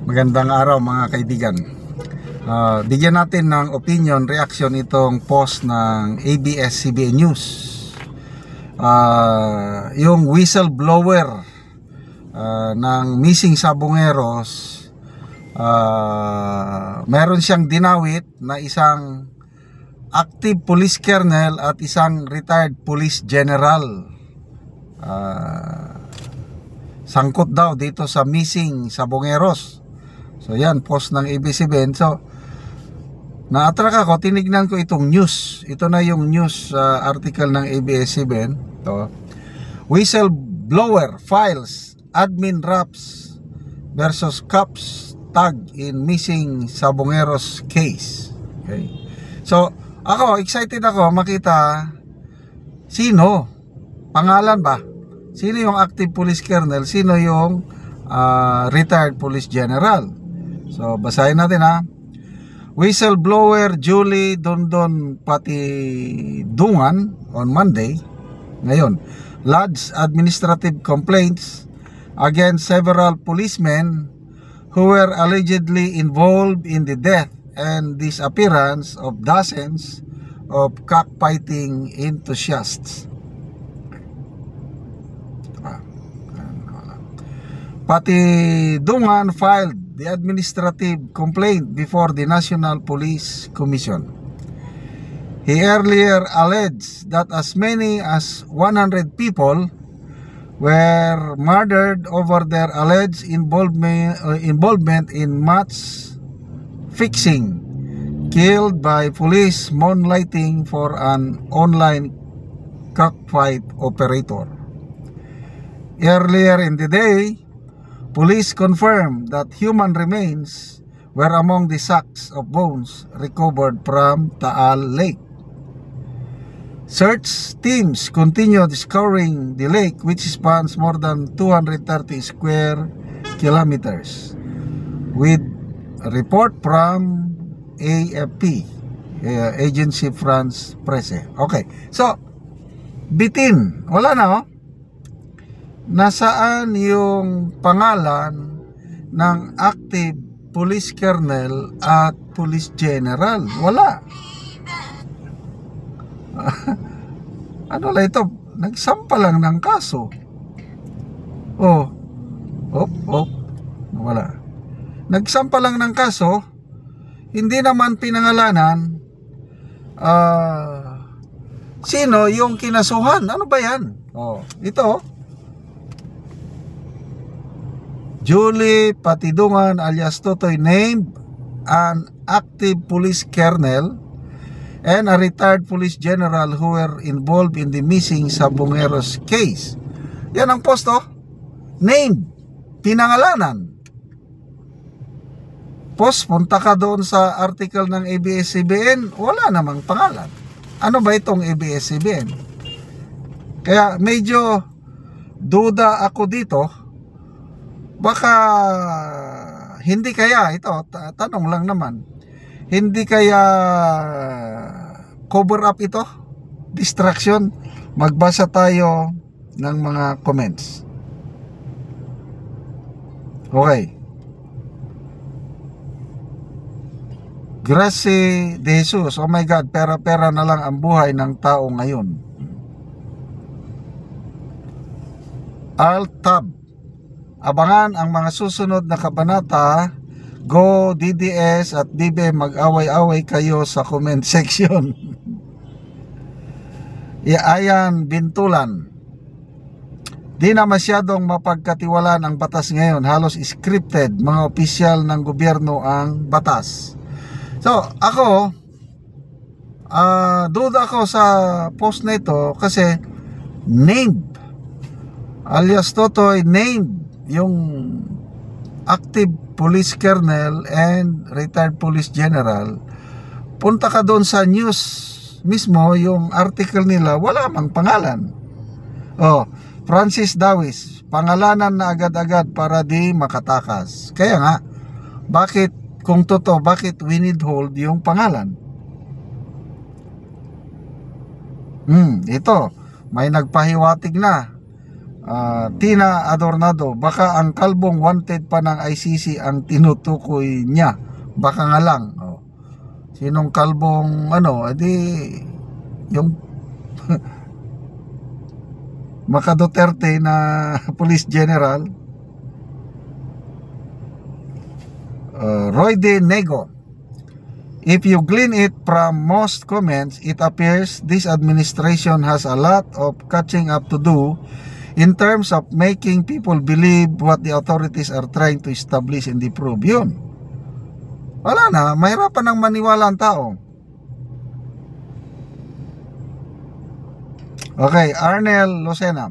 Magandang araw mga kaibigan. Bigyan natin ng opinion, reaction itong post ng ABS-CBN News. Yung whistleblower ng missing Sabongeros, meron siyang dinawit na isang active police colonel at isang retired police general. Sangkot daw dito sa missing Sabongeros. So yan, post ng ABS-CBN. So na-attract ako, tinignan ko itong news. Ito na yung news article ng ABS-CBN. Ito. Whistleblower files admin raps versus cops tag in missing Sabongeros case. Okay. So ako, excited ako makita sino, pangalan ba? Sino yung active police colonel? Sino yung retired police general? So basahin natin ha. Whistleblower Julie Dondon Patidungan on Monday ngayon lodged administrative complaints against several policemen who were allegedly involved in the death and disappearance of dozens of cockfighting enthusiasts. Patidungan filed the administrative complaint before the National Police Commission. He earlier alleged that as many as 100 people were murdered over their alleged involvement in match fixing, killed by police moonlighting for an online cockfight operator. Earlier in the day, police confirmed that human remains were among the sacks of bones recovered from Taal Lake. Search teams continued scouring the lake, which spans more than 230 square kilometers, with a report from AFP, Agency France Presse. Okay, so bitin, wala na oh. Nasaan yung pangalan ng active police colonel at police general? Wala. Ano lang ito? Nagsampa lang ng kaso. Oh. Wala. Nagsampa lang ng kaso. Hindi naman pinangalanan sino yung kinasuhan. Ano ba yan? Oh, ito Julie Patidungan alias Totoy named an active police colonel and a retired police general who were involved in the missing Sabongeros case. Yan ang post oh. Named, pinangalanan. Post, punta ka doon sa article ng ABS-CBN, wala namang pangalan. Ano ba itong ABS-CBN? Kaya medyo duda ako dito. Baka hindi kaya ito, tanong lang naman, hindi kaya cover up ito, distraction. Magbasa tayo ng mga comments. Okay. Gracie de Jesus, oh my God, pera-pera na lang ang buhay ng tao ngayon. Alt-tab, abangan ang mga susunod na kabanata. Go DDS at BB, mag-away-away kayo sa comment section. Ayan, Bintulan. Di na masyadong mapagkatiwalaan ang batas ngayon. Halos scripted, mga opisyal ng gobyerno ang batas. So, ako, duda ako sa post na ito kasi named, alias Totoy named yung active police colonel and retired police general. Punta ka doon sa news mismo, yung article nila, wala mang pangalan. Oh, Francis Dawis, pangalanan na agad-agad para di makatakas. Kaya nga, bakit kung totoo, bakit we need hold yung pangalan? Ito, may nagpahiwatig na. Tina Adornado, baka ang kalbong wanted pa ng ICC ang tinutukoy niya. Baka nga lang. Oh. Sinong kalbong edi yung Maka Duterte na Police General. Roy De Nego, if you glean it from most comments, it appears this administration has a lot of catching up to do in terms of making people believe what the authorities are trying to establish and improve. Yun. Wala na, mahirapan ng maniwala ang tao. Okay, Arnel Lucena.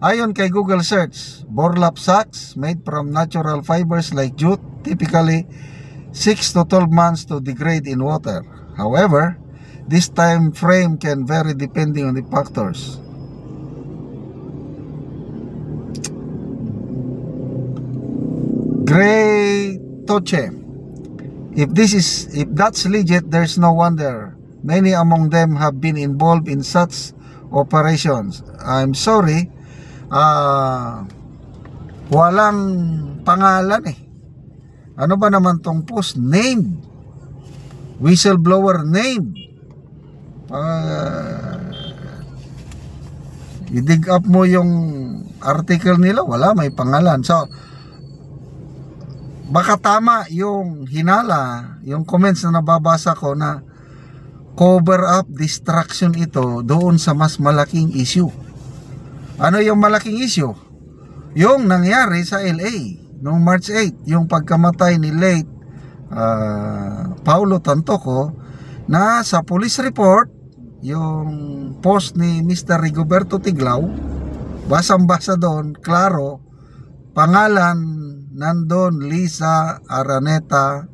Ayon kay Google search, burlap sacks made from natural fibers like jute typically 6 to 12 months to degrade in water. However, this time frame can vary depending on the factors. Gray Toche. If that's legit, there's no wonder many among them have been involved in such operations. I'm sorry, walang pangalan eh. Ano ba naman tong post? Named. Whistleblower named. I-dig up mo yung article nila, wala, may pangalan. So, baka tama yung hinala, yung comments na nababasa ko na cover up distraction ito doon sa mas malaking issue. Ano yung malaking issue? Yung nangyari sa LA noong March 8, yung pagkamatay ni late Paulo Tantoco, na sa police report, yung post ni Mr. Rigoberto Tiglao, basang-basa doon, klaro, pangalan nandun Lisa Araneta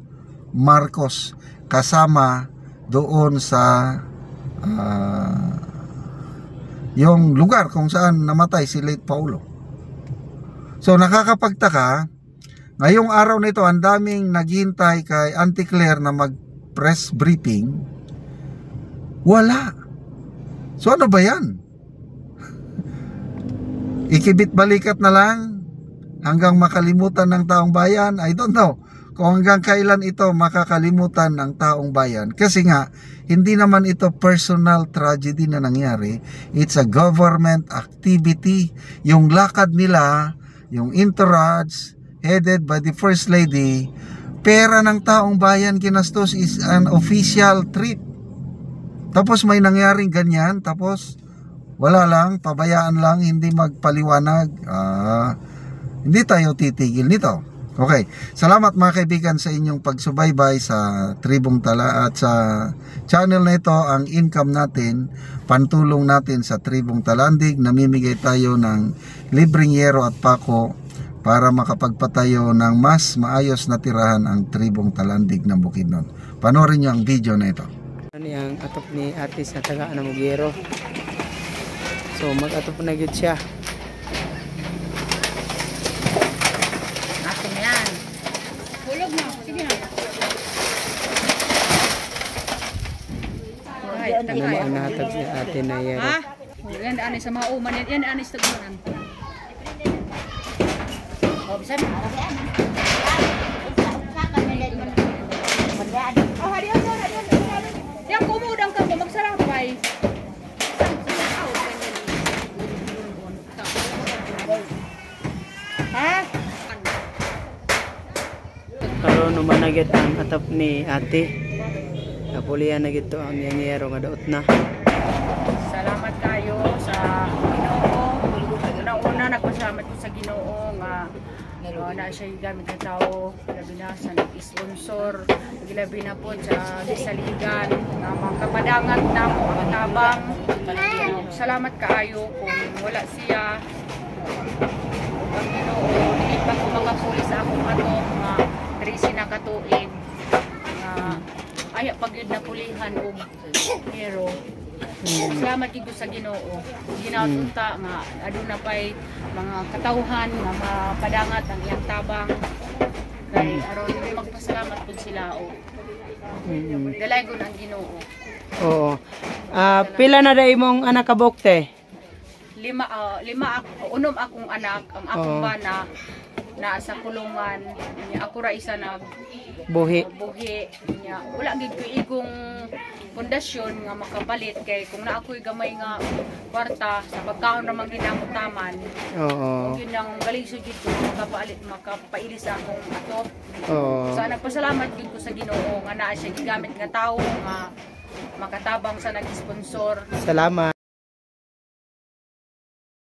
Marcos, kasama doon sa yung lugar kung saan namatay si late Paulo. So nakakapagtaka, ngayong araw nito ang daming naghihintay kay Auntie Claire na mag-press briefing. Wala. So ano ba yan? Ikibit balikat na lang hanggang makalimutan ng taong bayan? I don't know kung hanggang kailan ito makakalimutan ng taong bayan. Kasi nga, hindi naman ito personal tragedy na nangyari. It's a government activity. Yung lakad nila, yung entourage headed by the First Lady, pera ng taong bayan kinastos, is an official trip. Tapos may nangyaring ganyan, tapos wala lang, pabayaan lang, hindi magpaliwanag. Hindi tayo titigil nito. Okay, salamat mga kaibigan sa inyong pagsubaybay sa Tribong Tala at sa channel na ito. Ang income natin, pantulong natin sa Tribong Talandig. Namimigay tayo ng libreng yero at pako para makapagpatayo ng mas maayos na tirahan ang Tribong Talandig ng Bukidnon. Panoorin nyo ang video na ito. Ano yung atop ni ate sa taga Anamugero. So mag-atop na gid siya. Akin yan. Hulog na. Sige na. Ano ang nahatag si ate na yero. Ha? Yan ani sa mga uman. Yan ani sa tagunan. Oh, bisa na. Oh, hadiyan. Yang kumudang ka magsarapay. Ha? Karon naman na gid ang atop ni ate. Napulian na gid to ang yero nga daot na. Salamat kayo sa Ginoo. Una nagpasalamat ko sa Ginoo nga na siya gamit ng tao, labi na sa nag-sponsor, labi na po sa disaligan, na mga kapadangat na mga tabang. Salamat kaayo kung wala siya. Ang Ginoo, hindi pa ko makapuli sa akong ato, nga 13 na katuig. Ay, pag yun napulihan o hero. Salamat gid sa Ginoo. Ginautunta nga aduna pay mga katawhan nga mapadangat ang iyang tabang. Kay aron magpasalamat pud sila o. Dalay gud ang Ginoo. Oo. Pila na dai imong anak kabukte? unom akong anak, ang akong bana na sa kulungan. Ako ra isa nag Buhi. buhi niya. Wala gid ko igong pundasyon nga makapalit kay kung na ako'y gamay nga kwarta sa pagkaon ra man ginamutaman. Oo. Yun ang galing sa gid ko makapailis akong ato. Oo. So nagpasalamat gid ko sa Ginoo nga naa siya gigamit nga tawo nga makatabang sa nag-sponsor. Salamat.